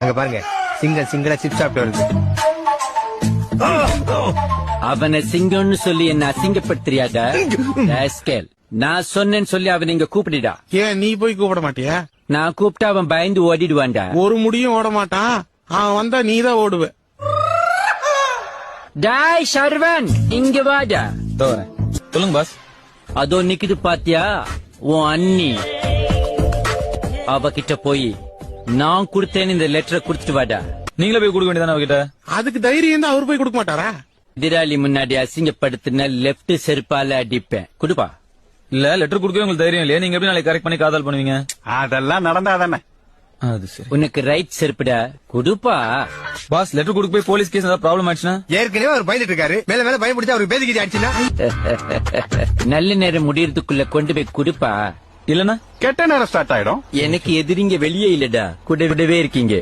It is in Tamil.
அங்க பாருங்க சிங்கிளா சிப்ஸ் சாப்பிட்டு வருது. அவனை சிங்கம்னு சொல்லி என்ன அசிங்கப்படுத்துறியாடா? ராஸ்கல். நான் சொன்னேன்னு சொல்லி அவன் இங்க கூப்பிடுடா. ஏன் நீ போய் கூப்பிட மாட்டியா? நான் கூப்பிட்டா அவன் பயந்து ஓடிடுவான்டா. ஒரு முடியும் ஓட மாட்டான். அவன் வந்தா நீதான் ஓடுவ. டாய் ஷர்வன், இங்க வாடா. சொல்லுங்க பாஸ். அதோ நிக்குது பாத்தியா உன் அண்ணி. அவகிட்ட போய் நான் கொடுத்தேன்னு இந்த லெட்டரை கொடுத்துட்டு வாடா. நீங்களே போய் கொடுக்க வேண்டியதானே அவகிட்ட? அதுக்கு தைரியம் தான் அவர் போய் கொடுக்க மாட்டாரா? எதிராளி முன்னாடி அசிங்கப்படுத்தின லெப்ட் செருப்பால அடிப்பேன். குடுப்பா. இல்ல லெட்டர் கொடுக்கவே உங்களுக்கு தைரியம் இல்லையா? நீங்க எப்படி நாளைக்கு கரெக்ட் பண்ணி காதல் பண்ணுவீங்க? அதெல்லாம் நடந்தாதானே. அது சரி. உனக்கு ரைட் செருப்புடா. குடுப்பா. பாஸ் லெட்டர் கொடுக்க போய் போலீஸ் கேஸ் ஏதாவது ப்ராப்ளம் ஆயிடுச்சுன்னா? ஏற்கனவே அவர் பயந்துட்டு இருக்காரு. மேல பயப்படுத்தி அவருக்கு பேதிக்கிட்டு ஆயிடுச்சுன்னா நல்ல நேரம் முடியறதுக்குள்ள கொண்டு போய் குடுப்பா. இல்லன்னா கெட்ட நேரம் ஸ்டார்ட் ஆயிடும். எனக்கு எதிரிங்க வெளியே இல்லடா, கூட விடவே இருக்கீங்க.